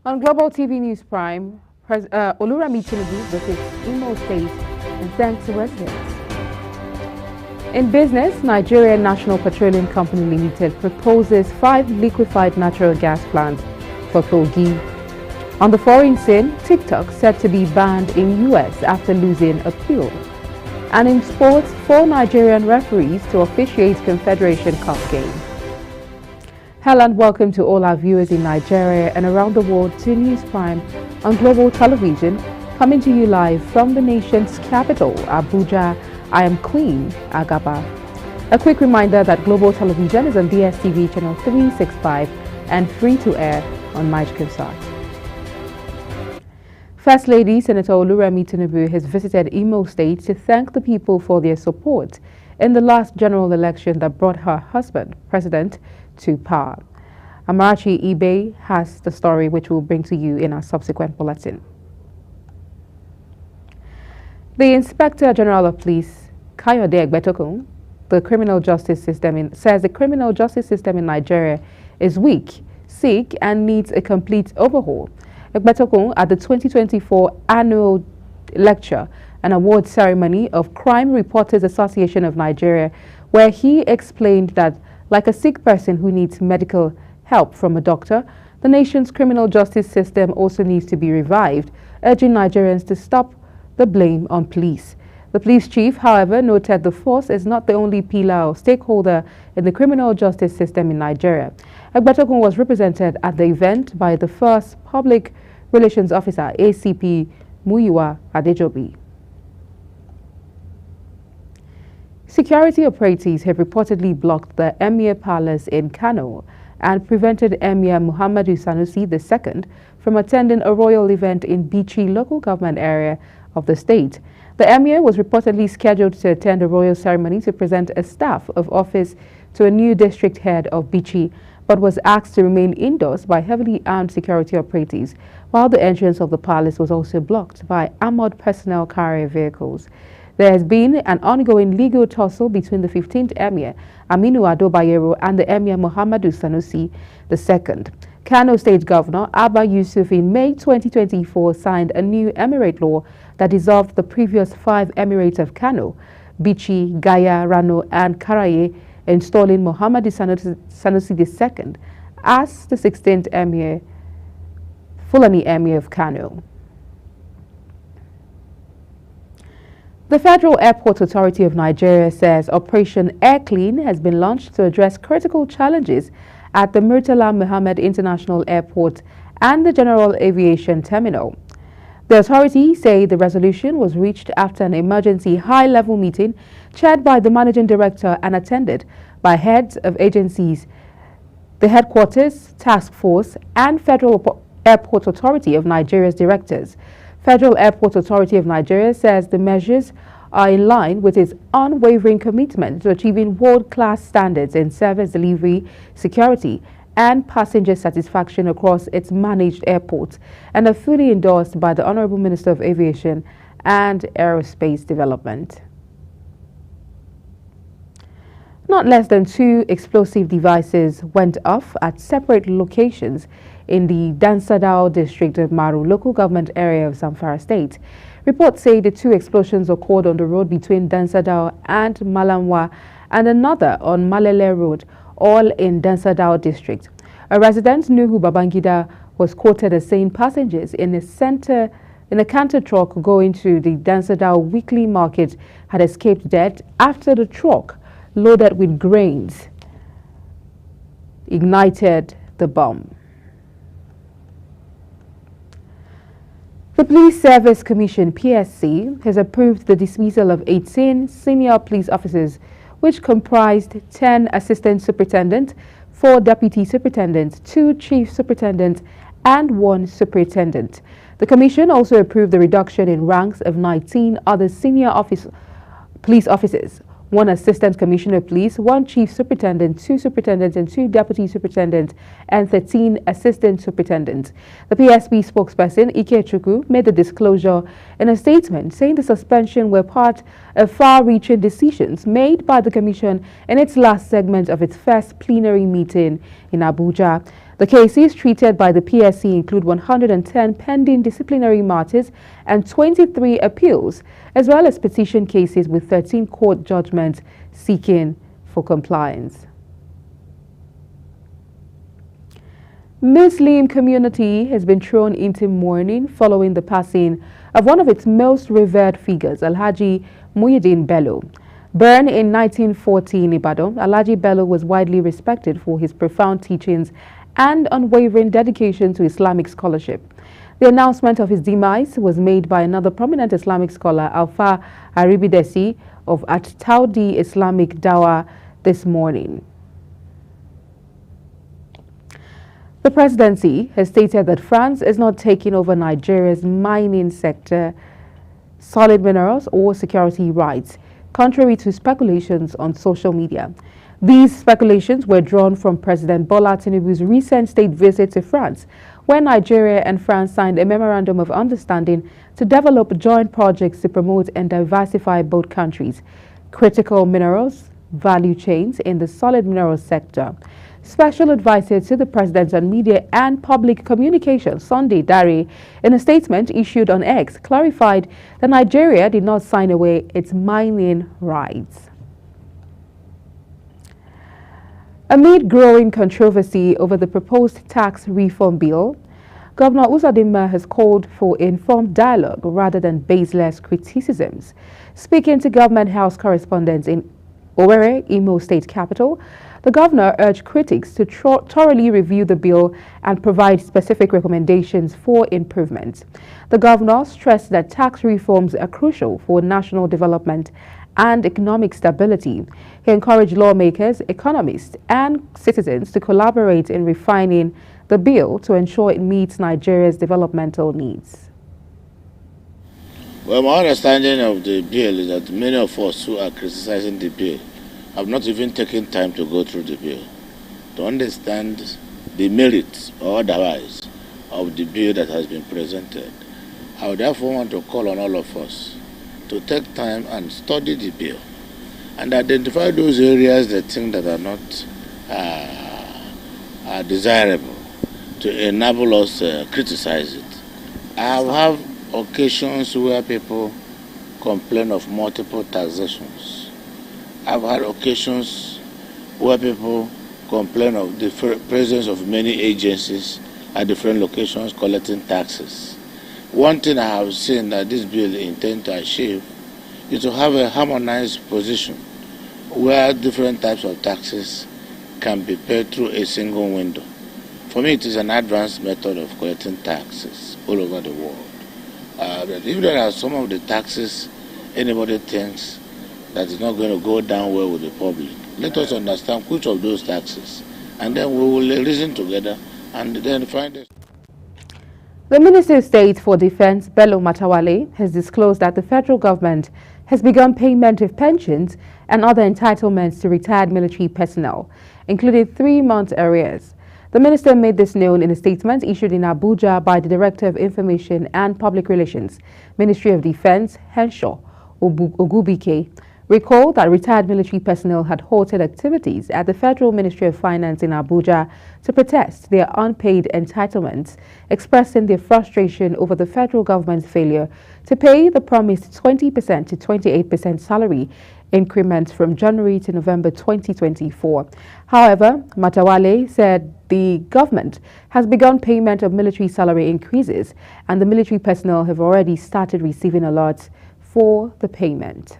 On Global TV News Prime, Oluremi Tinubu visits Imo State and thanks residents. In business, Nigerian National Petroleum Company Limited proposes 5 liquefied natural gas plants for Kogi. On the foreign scene, TikTok set to be banned in US after losing appeal. And in sports, 4 Nigerian referees to officiate Confederation Cup game. Hello and welcome to all our viewers in Nigeria and around the world to News Prime on Global Television, coming to you live from the nation's capital, Abuja. I am Queen Agaba. A quick reminder that Global Television is on DSTV channel 365 and free to air on MyConsult. First Lady Senator Oluremi Tinubu has visited Imo State to thank the people for their support in the last general election that brought her husband, President, to power. Amarachi Ibe has the story which we'll bring to you in our subsequent bulletin. The Inspector General of Police, Kayode Egbetokun, says the criminal justice system in Nigeria is weak, sick, and needs a complete overhaul. Egbetokun at the 2024 annual lecture and award ceremony of Crime Reporters Association of Nigeria, where he explained that like a sick person who needs medical help from a doctor, the nation's criminal justice system also needs to be revived, urging Nigerians to stop the blame on police. The police chief, however, noted the force is not the only pillar or stakeholder in the criminal justice system in Nigeria. Egbetokun was represented at the event by the first Public Relations Officer, ACP Muyiwa Adejobi. Security operatives have reportedly blocked the Emir Palace in Kano and prevented Emir Muhammadu Sanusi II from attending a royal event in Bichi local government area of the state. The Emir was reportedly scheduled to attend a royal ceremony to present a staff of office to a new district head of Bichi, but was asked to remain indoors by heavily armed security operatives, while the entrance of the palace was also blocked by armored personnel carrier vehicles. There has been an ongoing legal tussle between the 15th Emir, Aminu Ado Bayero, and the Emir Muhammadu Sanusi II. Kano State Governor Abba Yusuf in May 2024 signed a new emirate law that dissolved the previous 5 emirates of Kano, Bichi, Gaya, Rano, and Karaye, installing Muhammadu Sanusi II as the 16th Emir, Fulani Emir of Kano. The Federal Airport Authority of Nigeria says Operation Air Clean has been launched to address critical challenges at the Murtala Muhammed International Airport and the General Aviation Terminal. The authority say the resolution was reached after an emergency high-level meeting chaired by the Managing Director and attended by heads of agencies, the Headquarters, Task Force, and Federal Airport Authority of Nigeria's directors. Federal Airport Authority of Nigeria says the measures are in line with its unwavering commitment to achieving world-class standards in service delivery, security, and passenger satisfaction across its managed airports, and are fully endorsed by the Honorable Minister of Aviation and Aerospace Development. Not less than 2 explosive devices went off at separate locations in the Dansadao district of Maru local government area of Zamfara state. Reports say the 2 explosions occurred on the road between Dansadao and Malamwa and another on Malele Road, all in Dansadao district. A resident, Nuhu Babangida, was quoted as saying passengers in a canter truck going to the Dansadao weekly market had escaped death after the truck loaded with grains ignited the bomb. The Police Service Commission, PSC, has approved the dismissal of 18 senior police officers, which comprised 10 assistant superintendents, 4 deputy superintendents, 2 chief superintendents, and 1 superintendent. The Commission also approved the reduction in ranks of 19 other senior police officers, 1 assistant commissioner of police, 1 chief superintendent, 2 superintendents and 2 deputy superintendents, and 13 assistant superintendents. The PSP spokesperson, Ike Chukwu, made the disclosure in a statement saying the suspension were part of far-reaching decisions made by the Commission in its last segment of its first plenary meeting in Abuja. The cases treated by the PSC include 110 pending disciplinary matters and 23 appeals, as well as petition cases with 13 court judgments seeking for compliance. Muslim community has been thrown into mourning following the passing of one of its most revered figures, Alhaji Muhyiddin Bello. Born in 1940 in Ibadan, Alhaji Bello was widely respected for his profound teachings and unwavering dedication to Islamic scholarship. The announcement of his demise was made by another prominent Islamic scholar, Alfa Aribidesi of At-Taudi Islamic Dawah, this morning. The presidency has stated that France is not taking over Nigeria's mining sector, solid minerals, or security rights, contrary to speculations on social media. These speculations were drawn from President Bola Tinubu's recent state visit to France, where Nigeria and France signed a memorandum of understanding to develop joint projects to promote and diversify both countries' critical minerals value chains in the solid minerals sector. Special advisor to the President on Media and Public Communications, Sunday Dare, in a statement issued on X, clarified that Nigeria did not sign away its mining rights. Amid growing controversy over the proposed tax reform bill, Governor Uzodinma has called for informed dialogue rather than baseless criticisms. Speaking to Government House correspondents in Owerri, Imo State capital, the governor urged critics to thoroughly review the bill and provide specific recommendations for improvement. The governor stressed that tax reforms are crucial for national development and economic stability. He encouraged lawmakers, economists, and citizens to collaborate in refining the bill to ensure it meets Nigeria's developmental needs. Well, my understanding of the bill is that many of us who are criticizing the bill have not even taken time to go through the bill, to understand the merits or otherwise of the bill that has been presented. I would therefore want to call on all of us to take time and study the bill and identify those areas that think that are not desirable to enable us to criticize it. I have occasions where people complain of multiple taxations. I've had occasions where people complain of the presence of many agencies at different locations collecting taxes. One thing I have seen that this bill intends to achieve is to have a harmonized position where different types of taxes can be paid through a single window. For me, it is an advanced method of collecting taxes all over the world. But if there are some of the taxes anybody thinks that is not going to go down well with the public, let us understand which of those taxes, and then we will reason together and then find it. The Minister of State for Defense, Bello Matawalle, has disclosed that the federal government has begun payment of pensions and other entitlements to retired military personnel, including 3-month arrears. The minister made this known in a statement issued in Abuja by the Director of Information and Public Relations, Ministry of Defense, Henshaw Ogubike. Recall that retired military personnel had halted activities at the Federal Ministry of Finance in Abuja to protest their unpaid entitlements, expressing their frustration over the federal government's failure to pay the promised 20% to 28% salary increment from January to November 2024. However, Matawalle said the government has begun payment of military salary increases and the military personnel have already started receiving alerts for the payment.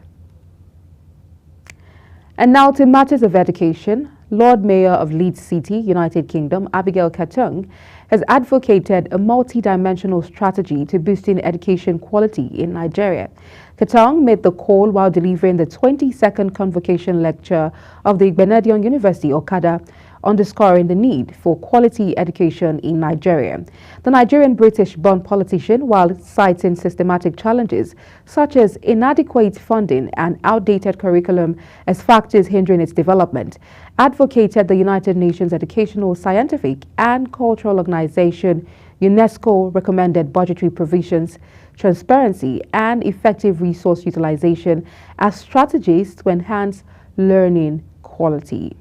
And now to matters of education. Lord Mayor of Leeds City, United Kingdom, Abigail Katung, has advocated a multi-dimensional strategy to boosting education quality in Nigeria. Katung made the call while delivering the 22nd convocation lecture of the Benedict University, Okada, underscoring the need for quality education in Nigeria. The Nigerian-British-born politician, while citing systematic challenges such as inadequate funding and outdated curriculum as factors hindering its development, advocated the United Nations Educational, Scientific and Cultural Organization UNESCO recommended budgetary provisions, transparency and effective resource utilization as strategies to enhance learning quality.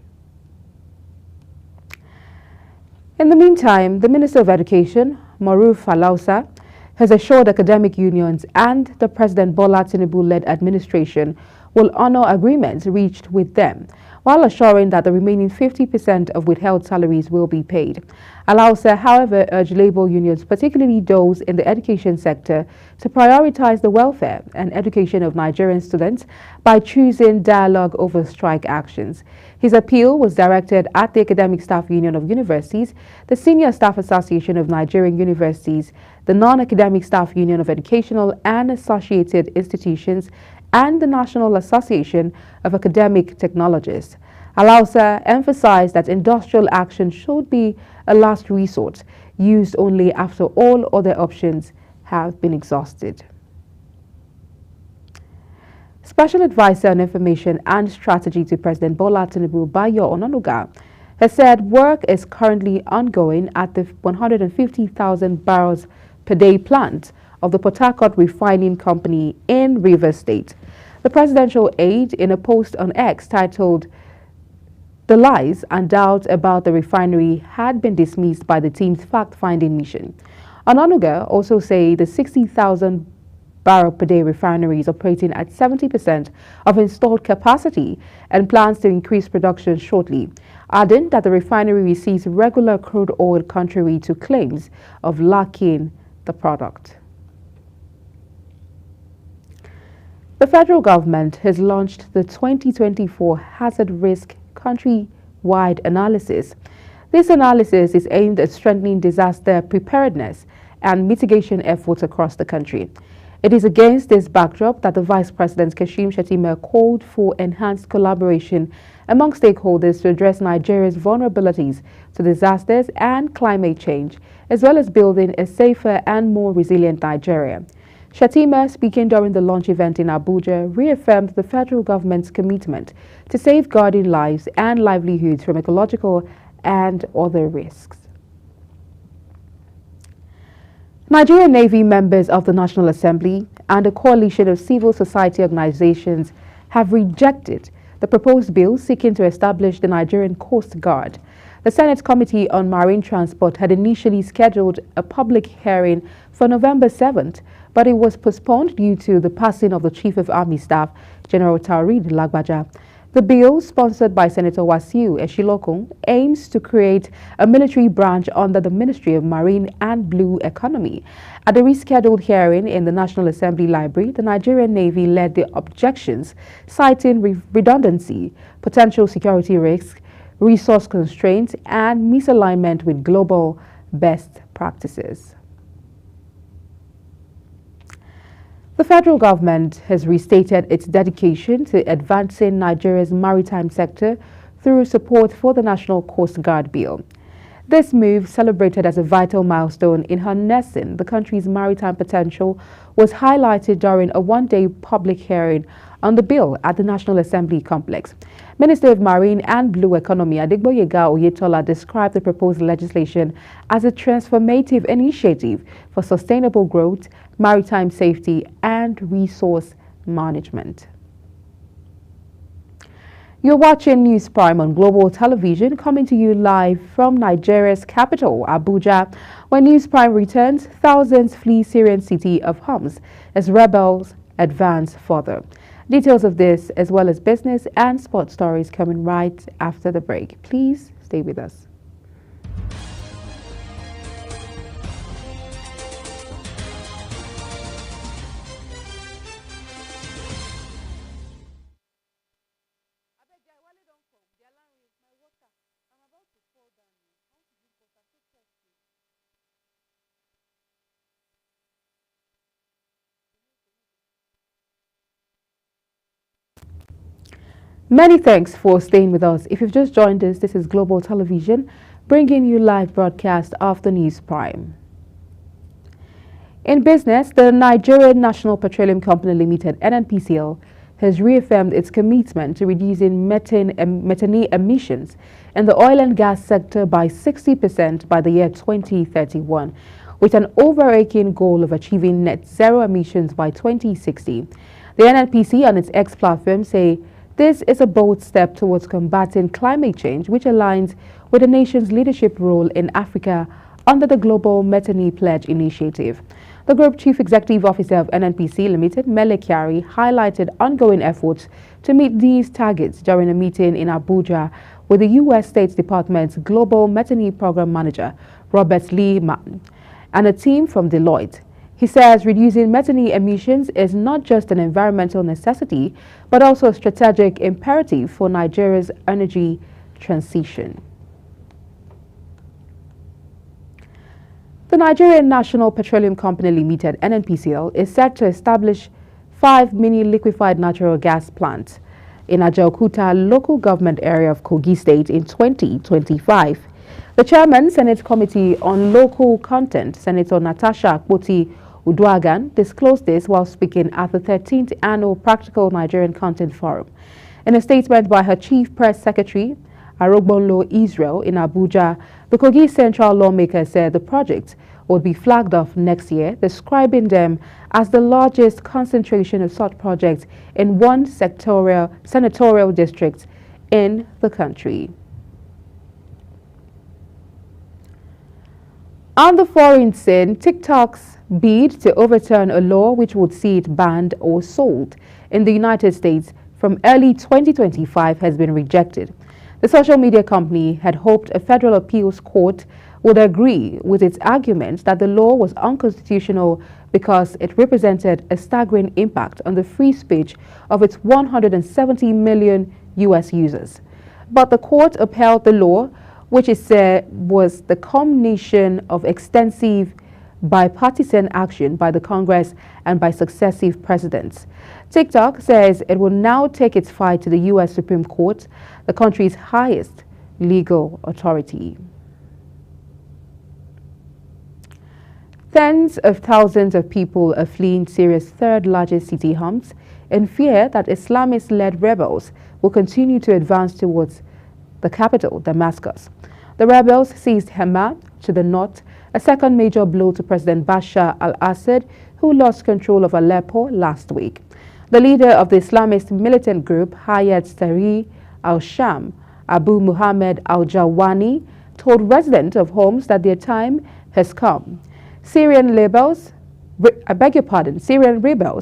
In the meantime, the Minister of Education, Maruf Alausa, has assured academic unions and the President Bola Tinubu-led administration will honor agreements reached with them, while assuring that the remaining 50% of withheld salaries will be paid. Alausa, however, urged labor unions, particularly those in the education sector, to prioritize the welfare and education of Nigerian students by choosing dialogue over strike actions. His appeal was directed at the Academic Staff Union of Universities, the Senior Staff Association of Nigerian Universities, the Non-Academic Staff Union of Educational and Associated Institutions, and the National Association of Academic Technologists. Alausa emphasized that industrial action should be a last resort, used only after all other options have been exhausted. Special Advisor on Information and Strategy to President Bola Tinubu, Bayo Onanuga, has said work is currently ongoing at the 150,000 barrels per day plant of the Port Harcourt Refining Company in Rivers State. The presidential aide, in a post on X titled "The Lies and Doubt About the Refinery," had been dismissed by the team's fact-finding mission. Onanuga also said the 60,000 barrel per day refinery is operating at 70% of installed capacity and plans to increase production shortly, adding that the refinery receives regular crude oil contrary to claims of lacking the product. The federal government has launched the 2024 Hazard Risk Country-Wide Analysis. This analysis is aimed at strengthening disaster preparedness and mitigation efforts across the country. It is against this backdrop that the Vice President Kashim Shettima called for enhanced collaboration among stakeholders to address Nigeria's vulnerabilities to disasters and climate change, as well as building a safer and more resilient Nigeria. Shettima, speaking during the launch event in Abuja, reaffirmed the federal government's commitment to safeguarding lives and livelihoods from ecological and other risks. Nigerian Navy members of the National Assembly and a coalition of civil society organizations have rejected the proposed bill seeking to establish the Nigerian Coast Guard. The Senate Committee on Marine Transport had initially scheduled a public hearing for November 7th, but it was postponed due to the passing of the Chief of Army Staff, General Taoreed Lagbaja. The bill, sponsored by Senator Wasiu Eshilokun, aims to create a military branch under the Ministry of Marine and Blue Economy. At the rescheduled hearing in the National Assembly Library, the Nigerian Navy led the objections, citing redundancy, potential security risks, resource constraints, and misalignment with global best practices. The federal government has restated its dedication to advancing Nigeria's maritime sector through support for the National Coast Guard Bill. This move, celebrated as a vital milestone in harnessing the country's maritime potential, was highlighted during a one-day public hearing on the bill at the National Assembly complex. Minister of Marine and Blue Economy Adegboyega Oyetola described the proposed legislation as a transformative initiative for sustainable growth, maritime safety, and resource management. You're watching News Prime on Global Television, coming to you live from Nigeria's capital, Abuja. When News Prime returns, thousands flee Syrian city of Homs as rebels advance further. Details of this, as well as business and sports stories, coming right after the break. Please stay with us. Many thanks for staying with us. If you've just joined us, this is Global Television, bringing you live broadcast of the News Prime. In business, the Nigerian National Petroleum Company Limited, NNPCL, has reaffirmed its commitment to reducing methane emissions in the oil and gas sector by 60% by the year 2031, with an overarching goal of achieving net zero emissions by 2060. The NNPC on its X platform say This is a bold step towards combating climate change, which aligns with the nation's leadership role in Africa under the Global Methane Pledge initiative. The Group Chief Executive Officer of NNPC Limited, Mele Kyari, highlighted ongoing efforts to meet these targets during a meeting in Abuja with the U.S. State Department's Global Methane Program Manager, Robert Lee Martin, and a team from Deloitte. He says reducing methane emissions is not just an environmental necessity, but also a strategic imperative for Nigeria's energy transition. The Nigerian National Petroleum Company Limited, NNPCL, is set to establish 5 mini liquefied natural gas plants in Ajaokuta local government area of Kogi State in 2025. The Chairman, Senate Committee on Local Content, Senator Natasha Akpoti Uduagan, disclosed this while speaking at the 13th Annual Practical Nigerian Content Forum. In a statement by her Chief Press Secretary, Arogbonlo Israel, in Abuja, the Kogi Central lawmaker said the project would be flagged off next year, describing them as the largest concentration of such projects in one senatorial district in the country. On the foreign scene, TikTok's bid to overturn a law which would see it banned or sold in the United States from early 2025 has been rejected. The social media company had hoped a federal appeals court would agree with its argument that the law was unconstitutional because it represented a staggering impact on the free speech of its 170 million U.S. users. But the court upheld the law, which it said was the culmination of extensive bipartisan action by the Congress and by successive presidents. TikTok says it will now take its fight to the U.S. Supreme Court, the country's highest legal authority. Tens of thousands of people are fleeing Syria's third-largest city, Homs, in fear that Islamist-led rebels will continue to advance towards the capital, Damascus. The rebels seized Hama to the north, a second major blow to President Bashar al-Assad, who lost control of Aleppo last week. The leader of the Islamist militant group, Hayat Tahrir al-Sham, Abu Muhammad al-Jawani, told residents of Homs that their time has come. Syrian rebels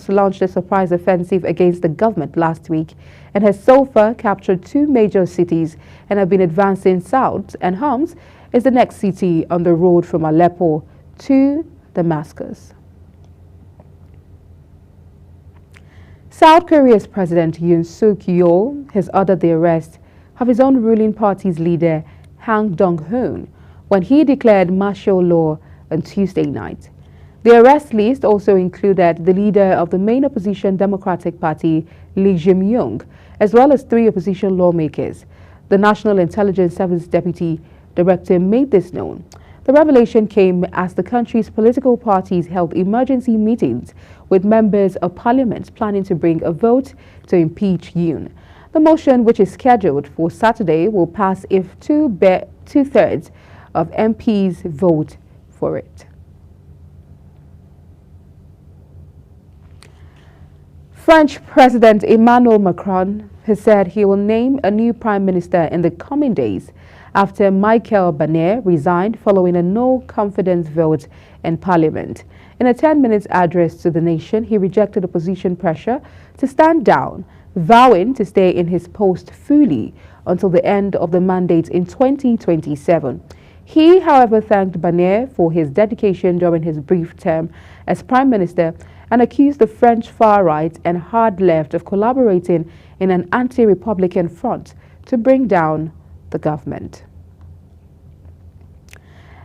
launched a surprise offensive against the government last week and has so far captured 2 major cities and have been advancing south, and Homs is the next city on the road from Aleppo to Damascus. South Korea's President Yoon Suk Yeol has ordered the arrest of his own ruling party's leader, Han Dong-hoon, when he declared martial law on Tuesday night. The arrest list also included the leader of the main opposition Democratic Party, Lee Jae-myung, as well as 3 opposition lawmakers. The National Intelligence Service Deputy Director made this known. The revelation came as the country's political parties held emergency meetings with members of parliament planning to bring a vote to impeach Yoon. The motion, which is scheduled for Saturday, will pass if two-thirds of MPs vote for it. French President Emmanuel Macron has said he will name a new prime minister in the coming days after Michel Barnier resigned following a no-confidence vote in Parliament. In a 10-minute address to the nation, he rejected opposition pressure to stand down, vowing to stay in his post fully until the end of the mandate in 2027. He, however, thanked Barnier for his dedication during his brief term as Prime Minister and accused the French far right and hard left of collaborating in an anti-republican front to bring down the government.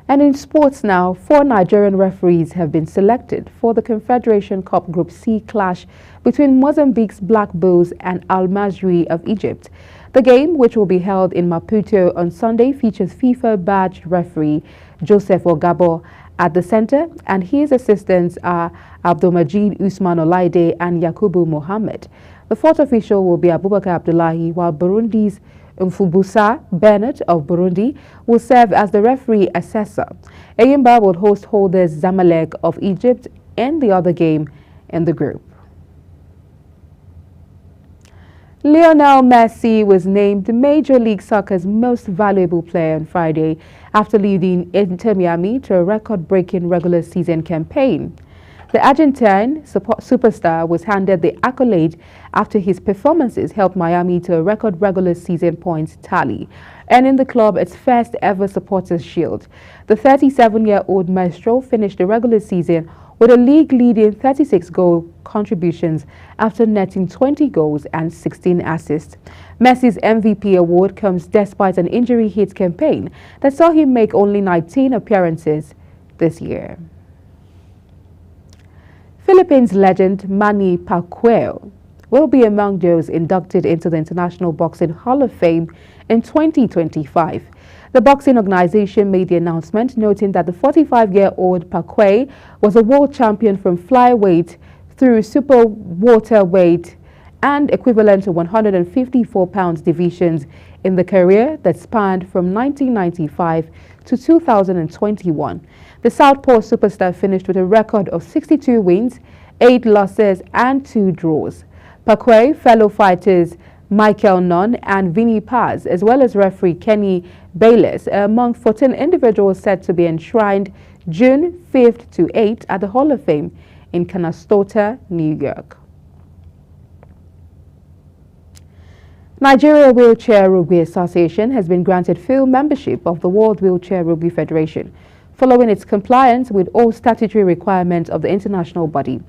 And in sports now, 4 Nigerian referees have been selected for the Confederation Cup Group C clash between Mozambique's Black Bulls and Al Masry of Egypt. The game, which will be held in Maputo on Sunday, features FIFA badged referee Joseph Ogabo at the center, and his assistants are Abdulmajid Usman Olaide and Yakubu Mohammed. The 4th official will be Abubakar Abdullahi, while Burundi's Mfubusa Bernard of Burundi will serve as the referee assessor. Eyimba will host holders Zamalek of Egypt in the other game in the group. Lionel Messi was named Major League Soccer's most valuable player on Friday after leading Inter Miami to a record-breaking regular season campaign. The Argentine superstar was handed the accolade after his performances helped Miami to a record regular season points tally, earning the club its first ever Supporters' Shield. The 37-year-old maestro finished the regular season with a league-leading 36 goal contributions after netting 20 goals and 16 assists. Messi's MVP award comes despite an injury-hit campaign that saw him make only 19 appearances this year. Philippines legend Manny Pacquiao will be among those inducted into the International Boxing Hall of Fame in 2025. The boxing organization made the announcement, noting that the 45-year-old Pacquiao was a world champion from flyweight through super welterweight and equivalent to 154 pounds divisions in the career that spanned from 1995 to 2021. The Southpaw superstar finished with a record of 62 wins, 8 losses and 2 draws. Pacquiao, fellow fighters Michael Nunn and Vinny Paz, as well as referee Kenny Bayless, are among 14 individuals set to be enshrined June 5th to 8th at the Hall of Fame in Canastota, New York. Nigeria Wheelchair Rugby Association has been granted full membership of the World Wheelchair Rugby Federation, following its compliance with all statutory requirements of the international body.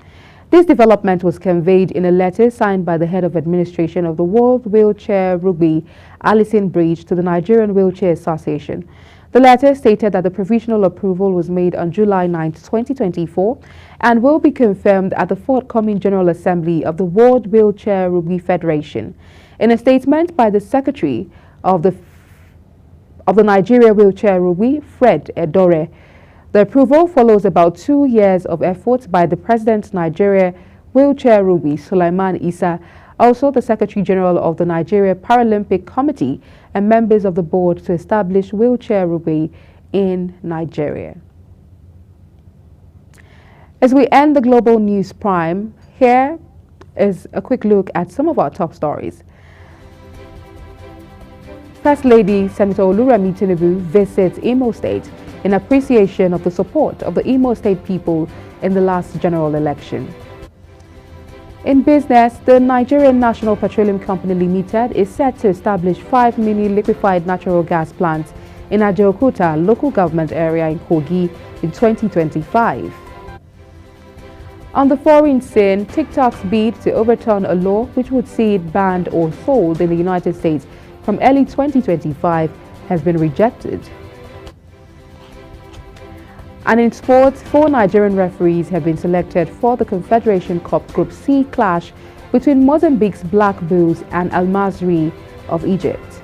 This development was conveyed in a letter signed by the head of administration of the World Wheelchair Rugby, Alison Bridge, to the Nigerian Wheelchair Association. The letter stated that the provisional approval was made on July 9, 2024 and will be confirmed at the forthcoming General Assembly of the World Wheelchair Rugby Federation. In a statement by the Secretary of the Nigeria Wheelchair Rugby, Fred Edore, the approval follows about 2 years of efforts by the President Nigeria Wheelchair Rugby, Sulaiman Isa, also the Secretary General of the Nigeria Paralympic Committee, and members of the board to establish wheelchair rugby in Nigeria. As we end the Global News Prime, here is a quick look at some of our top stories. First Lady Senator Oluremi Tinubu visits Imo State in appreciation of the support of the Imo State people in the last general election. In business, the Nigerian National Petroleum Company Limited is set to establish 5 mini liquefied natural gas plants in Ajaokuta local government area in Kogi in 2025. On the foreign scene, TikTok's bid to overturn a law which would see it banned or sold in the United States from early 2025 has been rejected. And in sports, 4 Nigerian referees have been selected for the Confederation Cup Group C clash between Mozambique's Black Bulls and Al Masry of Egypt.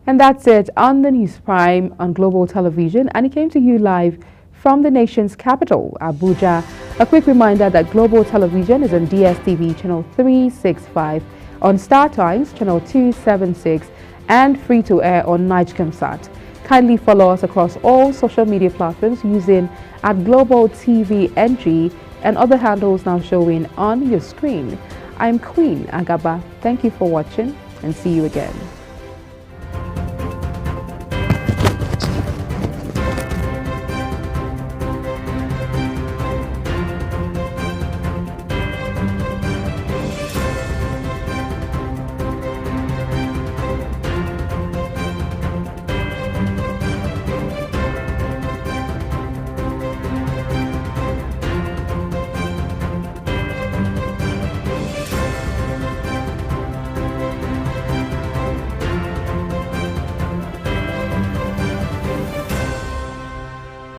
And that's it on the News Prime on Global Television, and it came to you live from the nation's capital, Abuja. A quick reminder that Global Television is on DSTV channel 365, on Star Times channel 276, and free to air on Nigecomsat. Kindly follow us across all social media platforms using @GlobalTVNG and other handles now showing on your screen. I'm Queen Agaba. Thank you for watching and see you again.